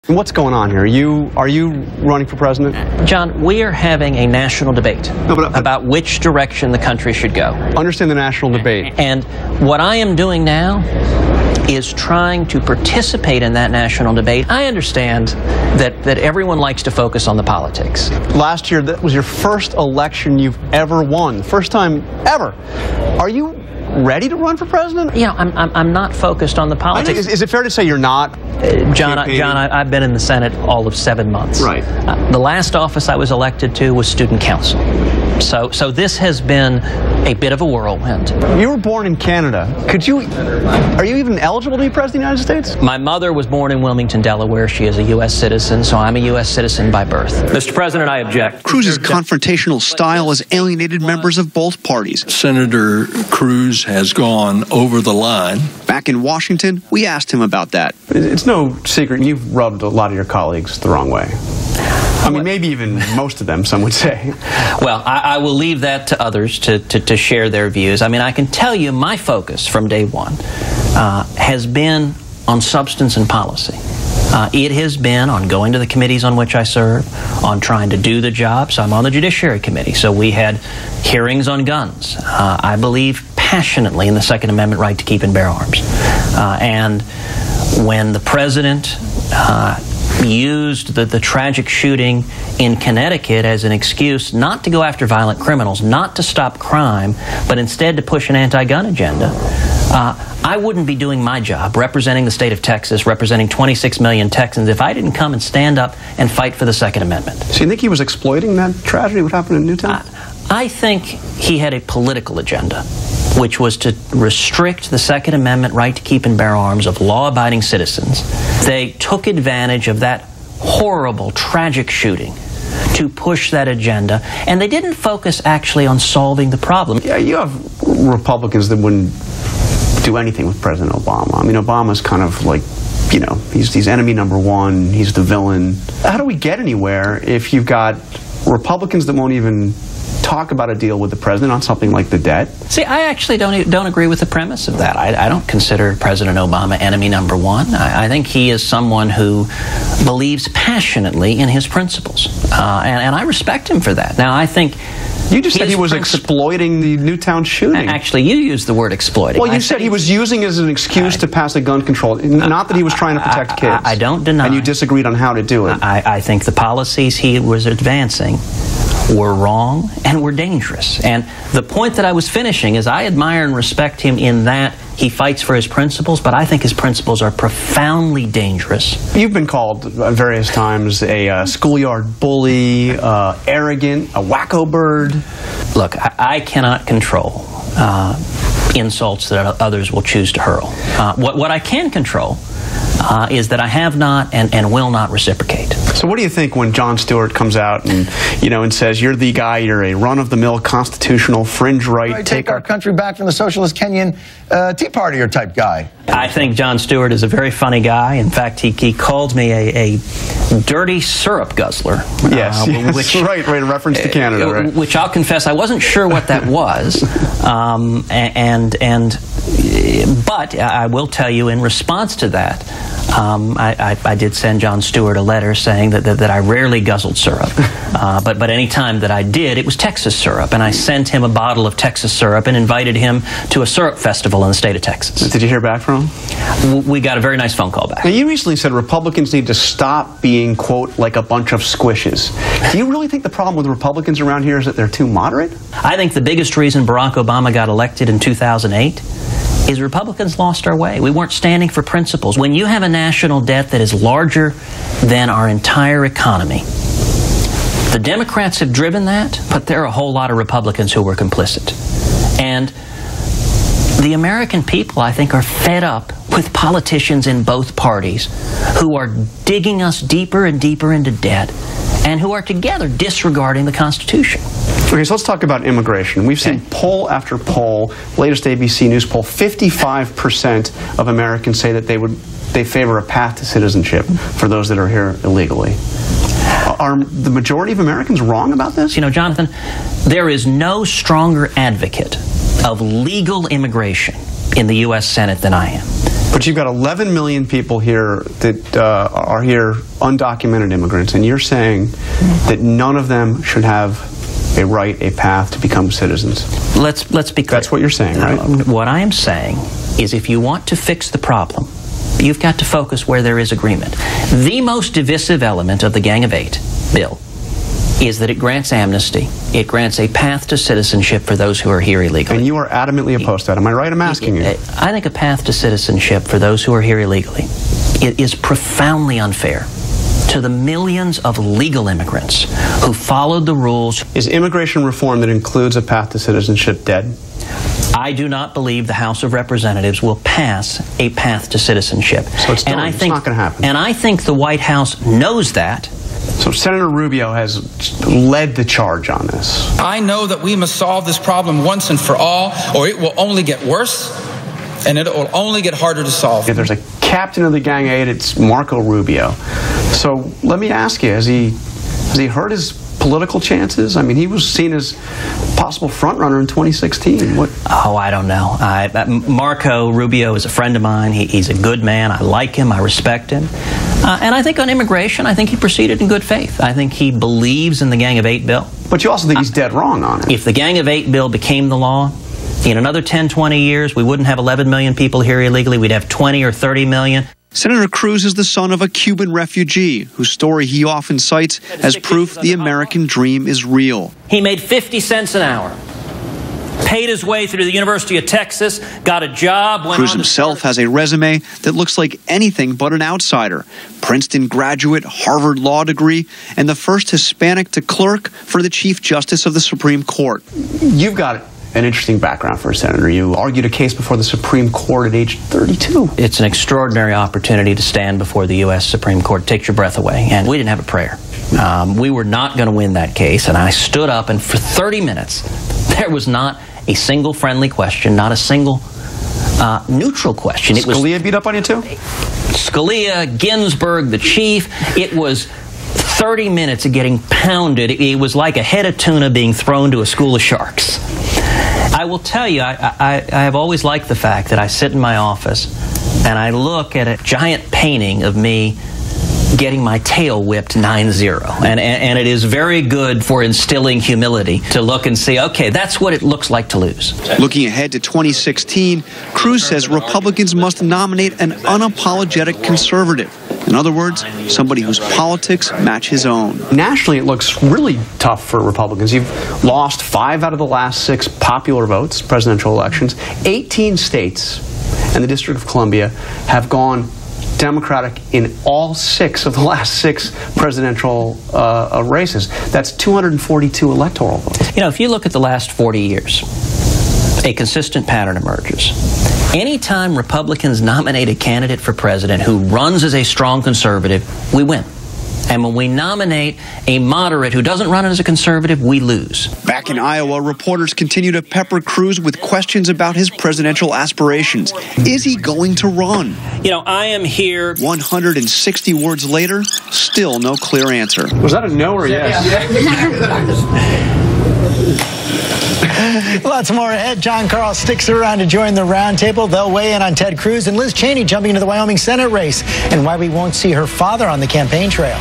What's going on here? Are you running for president? John, we are having a national debate about which direction the country should go. Understand the national debate. And what I am doing now is trying to participate in that national debate. I understand that everyone likes to focus on the politics. Last year, that was your first election you've ever won. First time ever. Are you ready to run for president? You know, I'm not focused on the politics. Is it fair to say you're not? John, I've been in the Senate all of 7 months. Right. The last office I was elected to was student council. So this has been a bit of a whirlwind. You were born in Canada. Are you even eligible to be president of the United States? My mother was born in Wilmington, Delaware. She is a U.S. citizen, so I'm a U.S. citizen by birth. Mr. President, I object. Cruz's confrontational style has alienated members of both parties. Senator Cruz has gone over the line. Back in Washington, we asked him about that. It's no secret you've rubbed a lot of your colleagues the wrong way. I mean, maybe even most of them, some would say. Well, I will leave that to others to share their views. I mean, I can tell you my focus from day one has been on substance and policy. It has been on going to the committees on which I serve, on trying to do the job. So I'm on the Judiciary Committee. So we had hearings on guns. I believe passionately in the Second Amendment right to keep and bear arms. And when the president used the tragic shooting in Connecticut as an excuse not to go after violent criminals, not to stop crime, but instead to push an anti-gun agenda, I wouldn't be doing my job representing the state of Texas, representing 26 million Texans, if I didn't come and stand up and fight for the Second Amendment. So you think he was exploiting that tragedy, what happened in Newtown? I think he had a political agenda, which was to restrict the Second Amendment right to keep and bear arms of law-abiding citizens. They took advantage of that horrible, tragic shooting to push that agenda, and they didn't focus actually on solving the problem. Yeah, you have Republicans that wouldn't do anything with President Obama. I mean, Obama's kind of like, you know, he's enemy number one, he's the villain. How do we get anywhere if you've got Republicans that won't even talk about a deal with the president on something like the debt? See, I actually don't agree with the premise of that. I don't consider President Obama enemy number one. I think he is someone who believes passionately in his principles, and I respect him for that. Now, I think you just said he was exploiting the Newtown shooting. Actually, you used the word exploiting. Well, you said he was using it as an excuse to pass a gun control, not that he was trying to protect kids. I don't deny. And you disagreed on how to do it. I think the policies he was advancing were wrong and were dangerous. And the point that I was finishing is I admire and respect him in that he fights for his principles, but I think his principles are profoundly dangerous. You've been called at various times a schoolyard bully, arrogant, a wacko bird. Look, I cannot control insults that others will choose to hurl. What I can control is that I have not and will not reciprocate. So what do you think when Jon Stewart comes out and, you know, and says, you're the guy, you're a run-of-the-mill constitutional fringe right, take our country back from the socialist Kenyan Tea Partier type guy? I think Jon Stewart is a very funny guy. In fact, he called me a dirty syrup guzzler. Yes, which, right, in reference to Canada, right? Which I'll confess I wasn't sure what that was. But I will tell you, in response to that, I did send Jon Stewart a letter saying that I rarely guzzled syrup. But any time that I did, it was Texas syrup. And I sent him a bottle of Texas syrup and invited him to a syrup festival in the state of Texas. Did you hear back from him? We got a very nice phone call back. Now, you recently said Republicans need to stop being, quote, like a bunch of squishes. Do you really think the problem with Republicans around here is that they're too moderate? I think the biggest reason Barack Obama got elected in 2008 is Republicans lost our way. We weren't standing for principles. When you have a national debt that is larger than our entire economy, the Democrats have driven that, but there are a whole lot of Republicans who were complicit. And the American people, I think, are fed up with politicians in both parties who are digging us deeper and deeper into debt and who are together disregarding the Constitution. Okay, so let's talk about immigration. We've seen poll after poll, latest ABC News poll, 55% of Americans say that they favor a path to citizenship for those that are here illegally. Are the majority of Americans wrong about this? You know, Jonathan, there is no stronger advocate of legal immigration in the U.S. Senate than I am. But you've got 11 million people here that are here undocumented immigrants, and you're saying that none of them should have a right, a path to become citizens. Let's be clear. That's what you're saying, right? What I am saying is if you want to fix the problem, you've got to focus where there is agreement. The most divisive element of the Gang of Eight bill is that it grants amnesty. It grants a path to citizenship for those who are here illegally. And you are adamantly opposed to that. Am I right? I'm asking you. I think a path to citizenship for those who are here illegally is profoundly unfair to the millions of legal immigrants who followed the rules. Is immigration reform that includes a path to citizenship dead? I do not believe the House of Representatives will pass a path to citizenship. So it's done. It's not going to happen. And I think the White House knows that. So Senator Rubio has led the charge on this. I know that we must solve this problem once and for all, or it will only get worse, and it will only get harder to solve. If there's a captain of the Gang 8, it's Marco Rubio. So let me ask you, has he hurt his political chances? I mean, he was seen as possible frontrunner in 2016. What? Oh, I don't know. Marco Rubio is a friend of mine. He's a good man. I like him. I respect him. And I think on immigration, I think he proceeded in good faith. I think he believes in the Gang of Eight bill. But you also think he's dead wrong on it. If the Gang of Eight bill became the law, in another 10, 20 years, we wouldn't have 11 million people here illegally. We'd have 20 or 30 million. Senator Cruz is the son of a Cuban refugee, whose story he often cites as proof the American dream is real. He made 50 cents an hour, paid his way through the University of Texas, got a job. Cruz himself has a resume that looks like anything but an outsider. Princeton graduate, Harvard law degree, and the first Hispanic to clerk for the Chief Justice of the Supreme Court. You've got an interesting background for a senator. You argued a case before the Supreme Court at age 32. It's an extraordinary opportunity to stand before the U.S. Supreme Court. It takes your breath away. And we didn't have a prayer. We were not going to win that case. And I stood up, and for 30 minutes, there was not a single friendly question, not a single neutral question. Scalia beat up on you too? Scalia, Ginsburg, the chief. It was 30 minutes of getting pounded. It was like a head of tuna being thrown to a school of sharks. I will tell you, I have always liked the fact that I sit in my office and I look at a giant painting of me getting my tail whipped 9-0. And it is very good for instilling humility to look and see, okay, that's what it looks like to lose. Looking ahead to 2016, Cruz says Republicans must nominate an unapologetic conservative. In other words, somebody whose politics match his own. Nationally, it looks really tough for Republicans. You've lost 5 out of the last 6 popular votes, presidential elections. 18 states and the District of Columbia have gone Democratic in all 6 of the last 6 presidential races. That's 242 electoral votes. You know, if you look at the last 40 years, a consistent pattern emerges. Anytime Republicans nominate a candidate for president who runs as a strong conservative, we win. And when we nominate a moderate who doesn't run as a conservative, we lose. Back in Iowa, reporters continue to pepper Cruz with questions about his presidential aspirations. Is he going to run? You know, I am here. 160 words later, still no clear answer. Was that a no or yes? Lots more ahead. John Karl sticks around to join the roundtable. They'll weigh in on Ted Cruz and Liz Cheney jumping into the Wyoming Senate race and why we won't see her father on the campaign trail.